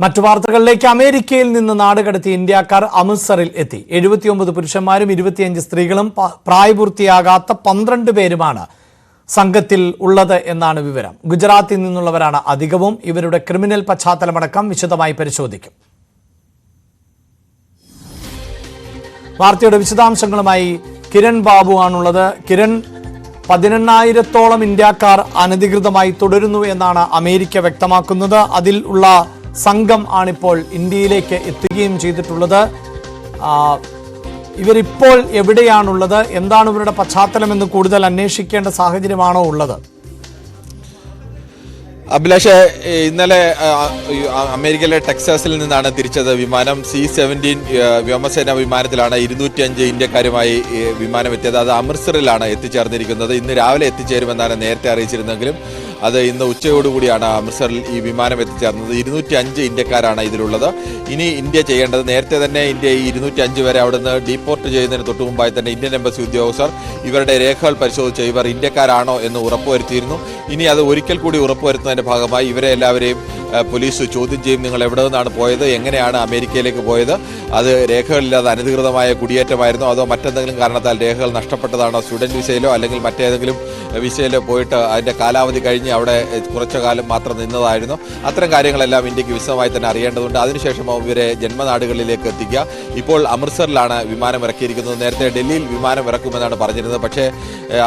മറ്റു വാർത്തകളിലേക്ക് അമേരിക്കയിൽ നിന്ന് നാടുകടത്തിയ ഇന്ത്യക്കാർ അമൃത്സറിൽ എത്തി. 79 പുരുഷന്മാരും 25 സ്ത്രീകളും പ്രായപൂർത്തിയാകാത്ത 12 പേരുമാണ് സംഘത്തിൽ ഉള്ളത് എന്നാണ് വിവരം. ഗുജറാത്തിൽ നിന്നുള്ളവരാണ് അധികവും. ഇവരുടെ ക്രിമിനൽ പശ്ചാത്തലമടക്കം വിശദമായി പരിശോധിക്കും. വാർത്തയുടെ വിശദാംശങ്ങളുമായി കിരൺ ബാബു ആണുള്ളത്. കിരൺ, 18,000-ഓളം ഇന്ത്യക്കാർ അനധികൃതമായി തുടരുന്നു എന്നാണ് അമേരിക്ക വ്യക്തമാക്കുന്നത്. അതിൽ ഉള്ള സംഘം ആണിപ്പോൾ ഇന്ത്യയിലേക്ക് എത്തുകയും ചെയ്തിട്ടുള്ളത്. ഇവരിപ്പോൾ എവിടെയാണുള്ളത്? എന്താണ് ഇവരുടെ പശ്ചാത്തലമെന്ന് കൂടുതൽ അന്വേഷിക്കേണ്ട സാഹചര്യമാണോ ഉള്ളത്? അഭിലാഷ്, ഇന്നലെ അമേരിക്കയിലെ ടെക്സാസിൽ നിന്നാണ് തിരിച്ചത് വിമാനം. C-17 വ്യോമസേന വിമാനത്തിലാണ് 205 ഇന്ത്യക്കാരുമായി വിമാനം എത്തിയത്. അത് അമൃത്സറിലാണ് എത്തിച്ചേർന്നിരിക്കുന്നത്. ഇന്ന് രാവിലെ എത്തിച്ചേരുമെന്നാണ് നേരത്തെ അറിയിച്ചിരുന്നെങ്കിലും അത് ഇന്ന് ഉച്ചയോടുകൂടിയാണ് അമൃത്സറിൽ ഈ വിമാനം എത്തിച്ചേർന്നത്. 205 ഇന്ത്യക്കാരാണ് ഇതിലുള്ളത്. ഇനി ഇന്ത്യ ചെയ്യേണ്ടത്, നേരത്തെ തന്നെ ഇന്ത്യ ഈ 205 വരെ അവിടുന്ന് ഡീപ്പോർട്ട് ചെയ്യുന്നതിന് തൊട്ടു മുമ്പായി തന്നെ ഇന്ത്യൻ എംബസി ഉദ്യോഗസ്ഥർ ഇവരുടെ രേഖകൾ പരിശോധിച്ച് ഇവർ ഇന്ത്യക്കാരാണോ എന്ന് ഉറപ്പുവരുത്തിയിരുന്നു. ഇനി അത് ഒരിക്കൽ കൂടി ഉറപ്പുവരുത്തുന്നതിന്റെ ഭാഗമായി ഇവരെ എല്ലാവരെയും പോലീസ് ചോദ്യം ചെയ്യും. നിങ്ങൾ എവിടെ നിന്നാണ് പോയത്, എങ്ങനെയാണ് അമേരിക്കയിലേക്ക് പോയത്, അത് രേഖകളില്ലാതെ അനധികൃതമായ കുടിയേറ്റമായിരുന്നോ അതോ മറ്റെന്തെങ്കിലും കാരണത്താൽ രേഖകൾ നഷ്ടപ്പെട്ടതാണോ, സ്റ്റുഡൻറ് വിസയിലോ അല്ലെങ്കിൽ മറ്റേതെങ്കിലും വിസയിലോ പോയിട്ട് അതിൻ്റെ കാലാവധി കഴിഞ്ഞ് അവിടെ കുറച്ചു കാലം മാത്രം നിന്നതായിരുന്നു. അത്തരം കാര്യങ്ങളെല്ലാം ഇന്ത്യക്ക് വിശദമായി തന്നെ അറിയേണ്ടതുണ്ട്. അതിനുശേഷം ഇവരെ ജന്മനാടുകളിലേക്ക് എത്തിക്കുക. ഇപ്പോൾ അമൃത്സറിലാണ് വിമാനം ഇറക്കിയിരിക്കുന്നത്. നേരത്തെ ഡൽഹിയിൽ വിമാനം ഇറക്കുമെന്നാണ് പറഞ്ഞിരുന്നത്. പക്ഷേ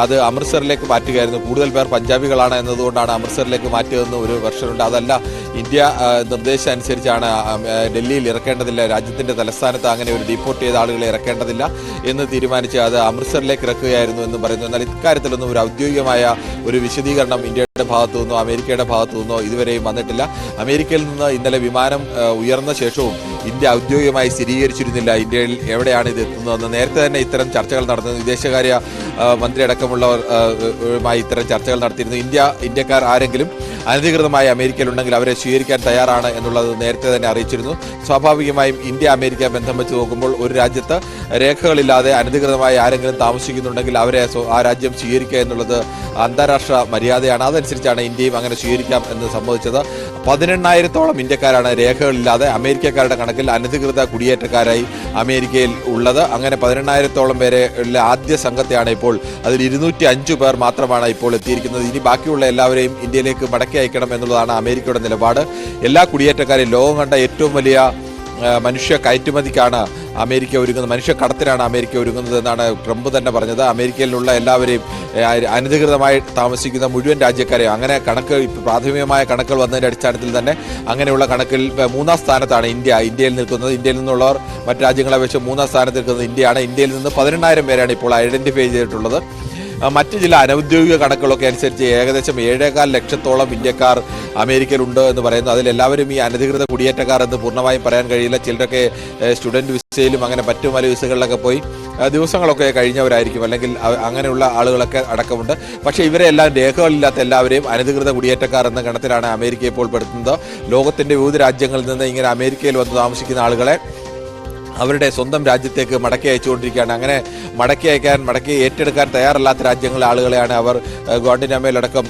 അത് അമൃത്സറിലേക്ക് മാറ്റുകയായിരുന്നു. കൂടുതൽ പേർ പഞ്ചാബികളാണ് എന്നതുകൊണ്ടാണ് അമൃത്സറിലേക്ക് മാറ്റിയതെന്ന് ഒരു വെർഷനുണ്ട്. അതല്ല, ഇന്ത്യ നിർദ്ദേശം അനുസരിച്ചാണ് ഡൽഹിയിൽ ഇറക്കേണ്ടതില്ല, രാജ്യത്തിൻ്റെ തലസ്ഥാനത്ത് അങ്ങനെ ഒരു ഡീപ്പോർട്ട് ചെയ്ത ആളുകളെ ഇറക്കേണ്ടതില്ല എന്ന് തീരുമാനിച്ച് അത് അമൃത്സറിലേക്ക് ഇറക്കുകയായിരുന്നു എന്ന് പറയുന്നു. എന്നാൽ ഇക്കാര്യത്തിലൊന്നും ഒരു ഔദ്യോഗികമായ ഒരു വിശദീകരണം ഇന്ത്യയുടെ ഭാഗത്തു നിന്നോ അമേരിക്കയുടെ ഭാഗത്തു നിന്നോ ഇതുവരെയും വന്നിട്ടില്ല. അമേരിക്കയിൽ നിന്ന് ഇന്നലെ വിമാനം ഉയർന്ന ശേഷവും ഇന്ത്യ ഔദ്യോഗികമായി സ്ഥിരീകരിച്ചിരുന്നില്ല ഇന്ത്യയിൽ എവിടെയാണ് ഇത് എത്തുന്നതെന്ന്. നേരത്തെ തന്നെ ഇത്തരം ചർച്ചകൾ നടന്നു. വിദേശകാര്യ മന്ത്രി അടക്കമുള്ളവരുമായി ഇത്തരം ചർച്ചകൾ നടത്തിയിരുന്നു. ഇന്ത്യക്കാർ ആരെങ്കിലും അനധികൃതമായി അമേരിക്കയിലുണ്ടെങ്കിൽ അവരെ സ്വീകരിക്കാൻ തയ്യാറാണ് എന്നുള്ളത് നേരത്തെ തന്നെ അറിയിച്ചിരുന്നു. സ്വാഭാവികമായും ഇന്ത്യ അമേരിക്ക ബന്ധം വെച്ച് നോക്കുമ്പോൾ ഒരു രാജ്യത്ത് രേഖകളില്ലാതെ അനധികൃതമായി ആരെങ്കിലും താമസിക്കുന്നുണ്ടെങ്കിൽ അവരെ ആ രാജ്യം സ്വീകരിക്കുക എന്നുള്ളത് അന്താരാഷ്ട്ര മര്യാദയാണ്. അതനുസരിച്ചാണ് ഇന്ത്യയും അങ്ങനെ സ്വീകരിക്കാം എന്ന് സമ്മതിച്ചത്. 18,000-ഓളം ഇന്ത്യക്കാരാണ് രേഖകളില്ലാതെ അമേരിക്കക്കാരുടെ കണക്കിൽ അനധികൃത കുടിയേറ്റക്കാരായി അമേരിക്കയിൽ ഉള്ളത്. അങ്ങനെ 18,000-ഓളം പേരെ ഉള്ള ആദ്യ സംഘത്തെയാണ് ഇപ്പോൾ, അതിൽ 205 പേർ മാത്രമാണ് ഇപ്പോൾ എത്തിയിരിക്കുന്നത്. ഇനി ബാക്കിയുള്ള എല്ലാവരെയും ഇന്ത്യയിലേക്ക് മടക്കി അയക്കണം എന്നുള്ളതാണ് അമേരിക്കയുടെ നിലപാട്. എല്ലാ കുടിയേറ്റക്കാരെയും ലോകം കണ്ട ഏറ്റവും വലിയ മനുഷ്യ കയറ്റുമതിക്കാണ് അമേരിക്ക ഒരുങ്ങുന്നത്, മനുഷ്യ കടത്തിനാണ് അമേരിക്ക ഒരുങ്ങുന്നത് എന്നാണ് ട്രംപ് തന്നെ പറഞ്ഞത്. അമേരിക്കയിലുള്ള എല്ലാവരെയും അനധികൃതമായി താമസിക്കുന്ന മുഴുവൻ രാജ്യക്കാരെയും, അങ്ങനെ കണക്ക് പ്രാഥമികമായ കണക്കുകൾ വന്നതിൻ്റെ അടിസ്ഥാനത്തിൽ തന്നെ അങ്ങനെയുള്ള കണക്കിൽ 3-ാം സ്ഥാനത്താണ് ഇന്ത്യയിൽ നിൽക്കുന്നത്. ഇന്ത്യയിൽ നിന്നുള്ളവർ മറ്റു രാജ്യങ്ങളെ വെച്ച് 3-ാം സ്ഥാനത്ത് നിൽക്കുന്നത് ഇന്ത്യയാണ്. ഇന്ത്യയിൽ നിന്ന് 18,000 പേരാണ് ഇപ്പോൾ ഐഡന്റിഫൈ ചെയ്തിട്ടുള്ളത്. മറ്റ് ചില അനൌദ്യോഗിക കണക്കുകളൊക്കെ അനുസരിച്ച് ഏകദേശം 7.25 ലക്ഷത്തോളം ഇന്ത്യക്കാർ അമേരിക്കയിലുണ്ട് എന്ന് പറയുന്നു. അതിലെല്ലാവരും ഈ അനധികൃത കുടിയേറ്റക്കാർ എന്ന് പൂർണ്ണമായും പറയാൻ കഴിയില്ല. ചിലരൊക്കെ സ്റ്റുഡൻറ് വിസയിലും അങ്ങനെ മറ്റു പല വിസകളിലൊക്കെ പോയി ദിവസങ്ങളൊക്കെ കഴിഞ്ഞവരായിരിക്കും, അല്ലെങ്കിൽ അങ്ങനെയുള്ള ആളുകളൊക്കെ അടക്കമുണ്ട്. പക്ഷേ ഇവരെ എല്ലാം രേഖകളില്ലാത്ത എല്ലാവരെയും അനധികൃത കുടിയേറ്റക്കാർ എന്ന ഗണത്തിലാണ് അമേരിക്ക ഇപ്പോൾ പെടുത്തുന്നത്. ലോകത്തിൻ്റെ വിവിധ രാജ്യങ്ങളിൽ നിന്ന് ഇങ്ങനെ അമേരിക്കയിൽ വന്ന് താമസിക്കുന്ന ആളുകളെ അവരുടെ സ്വന്തം രാജ്യത്തേക്ക് മടക്കി അയച്ചുകൊണ്ടിരിക്കുകയാണ്. അങ്ങനെ മടക്കി ഏറ്റെടുക്കാൻ തയ്യാറല്ലാത്ത രാജ്യങ്ങളിലെ ആളുകളെയാണ് അവർ ഗ്വാണ്ടനാമോയിലടക്കം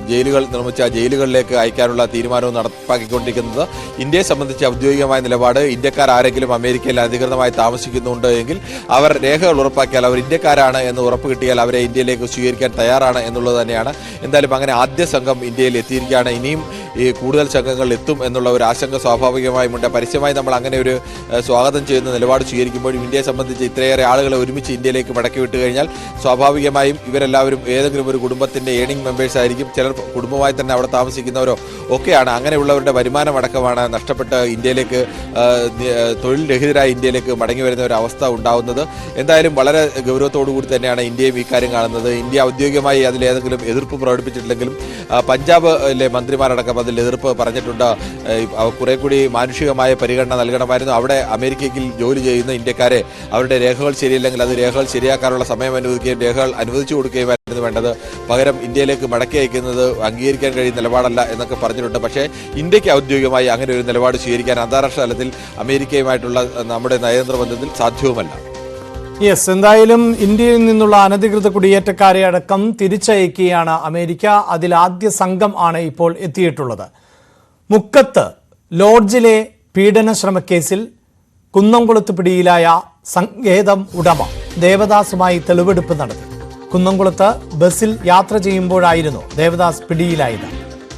ജയിലുകൾ നിർമ്മിച്ച ജയിലുകളിലേക്ക് അയക്കാനുള്ള തീരുമാനവും നടപ്പാക്കിക്കൊണ്ടിരിക്കുന്നത്. ഇന്ത്യയെ സംബന്ധിച്ച് ഔദ്യോഗികമായ നിലപാട്, ഇന്ത്യക്കാർ ആരെങ്കിലും അമേരിക്കയിൽ അധികൃതമായി താമസിക്കുന്നുണ്ട് എങ്കിൽ അവർ രേഖകൾ ഉറപ്പാക്കിയാൽ, അവർ ഇന്ത്യക്കാരാണ് എന്ന് ഉറപ്പ് കിട്ടിയാൽ അവരെ ഇന്ത്യയിലേക്ക് സ്വീകരിക്കാൻ തയ്യാറാണ് എന്നുള്ളത് തന്നെയാണ്. എന്തായാലും അങ്ങനെ ആദ്യ സംഘം ഇന്ത്യയിൽ എത്തിയിരിക്കുകയാണ്. ഇനിയും ഈ കൂടുതൽ സംഘങ്ങൾ എത്തും എന്നുള്ള ഒരു ആശങ്ക സ്വാഭാവികമായും ഉണ്ട്. പരസ്യമായി നമ്മൾ അങ്ങനെ ഒരു സ്വാഗതം ചെയ്യുന്ന നിലപാട് സ്വീകരിക്കുമ്പോഴും ഇന്ത്യയെ സംബന്ധിച്ച് ഇത്രയേറെ ആളുകളെ ഒരുമിച്ച് ഇന്ത്യയിലേക്ക് മടക്കി വിട്ടു കഴിഞ്ഞാൽ സ്വാഭാവികമായും ഇവരെല്ലാവരും ഏതെങ്കിലും ഒരു കുടുംബത്തിൻ്റെ ഏണിംഗ് മെമ്പേഴ്സ് ആയിരിക്കും. ചിലർ കുടുംബമായി തന്നെ അവിടെ താമസിക്കുന്നവരോ ഒക്കെയാണ്. അങ്ങനെയുള്ളവരുടെ വരുമാനം അടക്കമാണ് നഷ്ടപ്പെട്ട് ഇന്ത്യയിലേക്ക് തൊഴിൽ രഹിതരായി ഇന്ത്യയിലേക്ക് മടങ്ങി വരുന്ന ഒരു അവസ്ഥ ഉണ്ടാവുന്നത്. എന്തായാലും വളരെ ഗൗരവത്തോടു കൂടി തന്നെയാണ് ഇന്ത്യയും ഈ കാര്യം കാണുന്നത്. ഇന്ത്യ ഔദ്യോഗികമായി അതിലേതെങ്കിലും എതിർപ്പ് പ്രകടിപ്പിച്ചിട്ടില്ലെങ്കിലും പഞ്ചാബിലെ മന്ത്രിമാരടക്കം അതിൽ എതിർപ്പ് പറഞ്ഞിട്ടുണ്ട്. കുറെ കൂടി മാനുഷികമായ പരിഗണന നൽകണമായിരുന്നു. അവിടെ അമേരിക്കയിൽ ജോലി ചെയ്യുന്ന ഇന്ത്യക്കാരെ അവരുടെ രേഖകൾ ശരിയില്ലെങ്കിൽ അത് രേഖകൾ ശരിയാക്കാനുള്ള സമയം അനുവദിക്കുകയും രേഖകൾ അനുവദിച്ചു കൊടുക്കുകയുമായിരുന്നു വേണ്ടത്. പകരം ഇന്ത്യയിലേക്ക് മടക്കി അയക്കുന്നത് അംഗീകരിക്കാൻ കഴിയുന്ന നിലപാടല്ല എന്നൊക്കെ പറഞ്ഞിട്ടുണ്ട്. പക്ഷേ ഇന്ത്യക്ക് ഔദ്യോഗികമായി അങ്ങനെ ഒരു നിലപാട് സ്വീകരിക്കാൻ അന്താരാഷ്ട്ര തലത്തിൽ അമേരിക്കയുമായിട്ടുള്ള നമ്മുടെ നയതന്ത്ര ബന്ധത്തിൽ സാധ്യവുമല്ല. എന്തായാലും ഇന്ത്യയിൽ നിന്നുള്ള അനധികൃത കുടിയേറ്റക്കാരെ അടക്കം തിരിച്ചയക്കുകയാണ് അമേരിക്ക. അതിൽ ആദ്യ സംഘം ആണ് ഇപ്പോൾ എത്തിയിട്ടുള്ളത്. മുക്കത്ത് ലോഡ്ജിലെ പീഡന ശ്രമക്കേസിൽ കുന്നംകുളത്ത് പിടിയിലായ സങ്കേതം ഉടമ ദേവദാസുമായി തെളിവെടുപ്പ് നടത്തി. കുന്നംകുളത്ത് ബസ്സിൽ യാത്ര ചെയ്യുമ്പോഴായിരുന്നു ദേവദാസ് പിടിയിലായത്.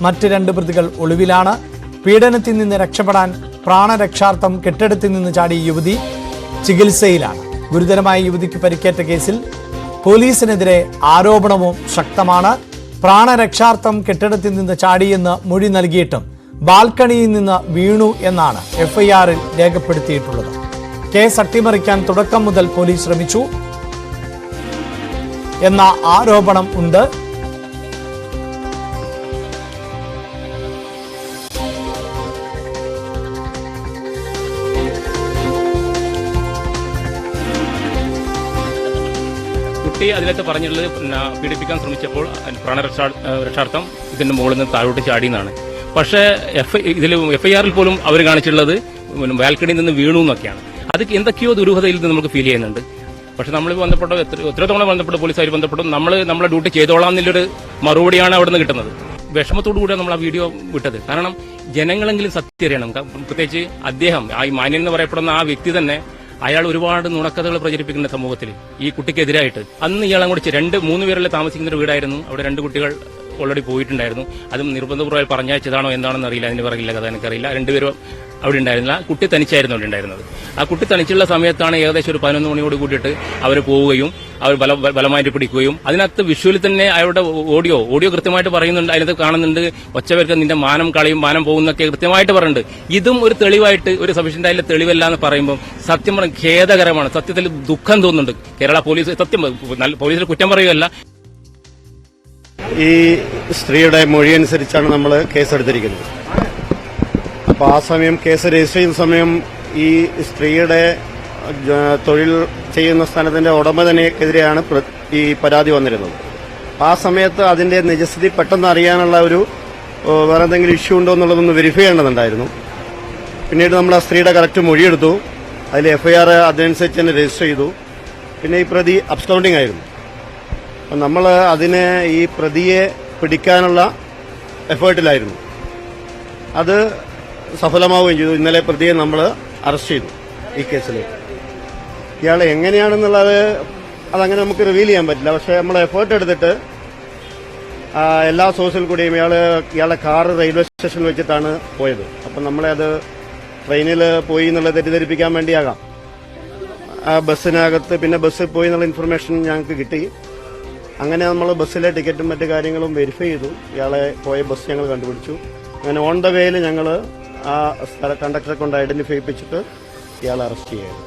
മറ്റ് 2 പ്രതികൾ ഒളിവിലാണ്. പീഡനത്തിൽ നിന്ന് രക്ഷപ്പെടാൻ പ്രാണരക്ഷാർത്ഥം കെട്ടിടത്തിൽ നിന്ന് ചാടിയ യുവതി ചികിത്സയിലാണ്. ഗുരുതരമായ യുവതിക്ക് പരിക്കേറ്റ കേസിൽ പോലീസിനെതിരെ ആരോപണവും ശക്തമാണ്. പ്രാണരക്ഷാർത്ഥം കെട്ടിടത്തിൽ നിന്ന് ചാടിയെന്ന് മൊഴി നൽകിയിട്ടും ബാൽക്കണിയിൽ നിന്ന് വീണു എന്നാണ് എഫ്ഐആറിൽ രേഖപ്പെടുത്തിയിട്ടുള്ളത്. കേസ് അട്ടിമറിക്കാൻ തുടക്കം മുതൽ പോലീസ് ശ്രമിച്ചു എന്ന ആരോപണം ഉണ്ട്. കുട്ടി അതിനകത്ത് പറഞ്ഞിട്ടുള്ളത് പീഡിപ്പിക്കാൻ ശ്രമിച്ചപ്പോൾ പ്രാണരക്ഷാർത്ഥം ഇതിന്റെ മുകളിൽ നിന്ന് താഴോട്ട് ചാടിയെന്നാണ്. പക്ഷേ എഫ്ഐആറിൽ പോലും അവർ കാണിച്ചിട്ടുള്ളത് ബാൽക്കണിയിൽ നിന്ന് വീണു എന്നൊക്കെയാണ്. അത് എന്തൊക്കെയോ ദുരൂഹതയിൽ നിന്ന് നമുക്ക് ഫീൽ ചെയ്യുന്നുണ്ട്. പക്ഷെ നമ്മൾ ബന്ധപ്പെട്ട എത്രത്തോളം ബന്ധപ്പെട്ട് പോലീസുകാർ ബന്ധപ്പെടും, നമ്മളെ ഡ്യൂട്ടി ചെയ്തോളാം എന്നുള്ളൊരു മറുപടിയാണ് അവിടെ നിന്ന് കിട്ടുന്നത്. വിഷമത്തോടു കൂടിയാണ് നമ്മൾ ആ വീഡിയോ വിട്ടത്. കാരണം ജനങ്ങളെങ്കിലും സത്യം അറിയണം. പ്രത്യേകിച്ച് അദ്ദേഹം ഈ മാന്യൻ എന്ന് പറയപ്പെടുന്ന ആ വ്യക്തി തന്നെ അയാൾ ഒരുപാട് നുണക്കഥകൾ പ്രചരിപ്പിക്കുന്ന സമൂഹത്തിൽ ഈ കുട്ടിക്കെതിരായിട്ട്. അന്ന് ഇയാളെ കൂടി 2-3 പേരല്ലേ താമസിക്കുന്ന ഒരു വീടായിരുന്നു. അവിടെ 2 കുട്ടികൾ ഓൾറെഡി പോയിട്ടുണ്ടായിരുന്നു. അതും നിർബന്ധപൂർവ്വം പറഞ്ഞയച്ചതാണോ എന്താണെന്ന് അറിയില്ല. അതിന് പറയില്ല കഥ എനിക്കറിയില്ല. 2 പേരും അവിടെ ഉണ്ടായിരുന്നില്ല. കുട്ടി തനിച്ചായിരുന്നു അവിടെ ഉണ്ടായിരുന്നത്. ആ കുട്ടി തനിച്ചുള്ള സമയത്താണ് ഏകദേശം ഒരു 11 മണിയോട് കൂടിയിട്ട് അവർ പോവുകയും അവർ ബലമായിട്ട് പിടിക്കുകയും അതിനകത്ത് വിഷ്വലിൽ തന്നെ അവരുടെ ഓഡിയോ കൃത്യമായിട്ട് പറയുന്നുണ്ട്. അതിനകത്ത് കാണുന്നുണ്ട് ഒച്ചവർക്ക് നിന്റെ മാനം കളയും, മാനം പോകുന്നൊക്കെ കൃത്യമായിട്ട് പറയുന്നുണ്ട്. ഇതും ഒരു തെളിവായിട്ട് ഒരു സഫീഷ്യന്റ് ആയിട്ടുള്ള തെളിവല്ല എന്ന് പറയുമ്പോൾ സത്യം പറഞ്ഞ ഖേദകരമാണ്. സത്യത്തിൽ ദുഃഖം തോന്നുന്നുണ്ട്. കേരള പോലീസ് സത്യം പോലീസിൽ കുറ്റം പറയുകയല്ല. ഈ സ്ത്രീയുടെ മൊഴി അനുസരിച്ചാണ് നമ്മൾ കേസെടുത്തിരിക്കുന്നത്. അപ്പോൾ ആ സമയം കേസ് രജിസ്റ്റർ ചെയ്യുന്ന സമയം ഈ സ്ത്രീയുടെ തൊഴിൽ ചെയ്യുന്ന സ്ഥലത്തിന്റെ ഉടമതനെതിരെയാണ് ഈ പരാതി വന്നിരുന്നത്. ആ സമയത്ത് അതിന്റെ നിജസ്ഥിതി പെട്ടെന്ന് അറിയാനുള്ള ഒരു വേറെ എന്തെങ്കിലും ഇഷ്യൂ ഉണ്ടോ എന്നുള്ളതൊന്ന് വെരിഫൈ ചെയ്യേണ്ടതുണ്ടായിരുന്നു. പിന്നീട് നമ്മൾ ആ സ്ത്രീയുടെ കറക്റ്റ് മൊഴിയെടുത്തു. അതിൽ എഫ്ഐആർ അതിനനുസരിച്ച് തന്നെ രജിസ്റ്റർ ചെയ്തു. പിന്നെ ഈ പ്രതി അബ്സ്കൗണ്ടിങ് ആയിരുന്നു. അപ്പം നമ്മൾ അതിനെ ഈ പ്രതിയെ പിടിക്കാനുള്ള എഫേർട്ടിലായിരുന്നു. അത് സഫലമാവുകയും ചെയ്തു. ഇന്നലെ പ്രതിയെ നമ്മൾ അറസ്റ്റ് ചെയ്തു ഈ കേസിൽ. ഇയാൾ എങ്ങനെയാണെന്നുള്ളത് അതങ്ങനെ നമുക്ക് റിവീൽ ചെയ്യാൻ പറ്റില്ല. പക്ഷേ നമ്മൾ എഫേർട്ട് എടുത്തിട്ട് എല്ലാ സോഴ്സിൽ കൂടിയും ഇയാളെ കാറ് റെയിൽവേ സ്റ്റേഷനിൽ വെച്ചിട്ടാണ് പോയത്. അപ്പം നമ്മളെ അത് ട്രെയിനിൽ പോയി എന്നുള്ളത് തെറ്റിദ്ധരിപ്പിക്കാൻ വേണ്ടിയാകാം. ആ ബസ്സിനകത്ത് പിന്നെ ബസ്സിൽ പോയി എന്നുള്ള ഇൻഫർമേഷൻ ഞങ്ങൾക്ക് കിട്ടി. അങ്ങനെ നമ്മൾ ബസ്സിലെ ടിക്കറ്റും മറ്റു കാര്യങ്ങളും വെരിഫൈ ചെയ്തു. ഇയാളെ പോയ ബസ് ഞങ്ങൾ കണ്ടുപിടിച്ചു. അങ്ങനെ ഓൺ ദ വേയിൽ ഞങ്ങൾ ആ കണ്ടക്ടറെ കൊണ്ട് ഐഡന്റിഫൈ ചെയ്യിപ്പിച്ചിട്ട് ഇയാളെ അറസ്റ്റ് ചെയ്യുകയായിരുന്നു.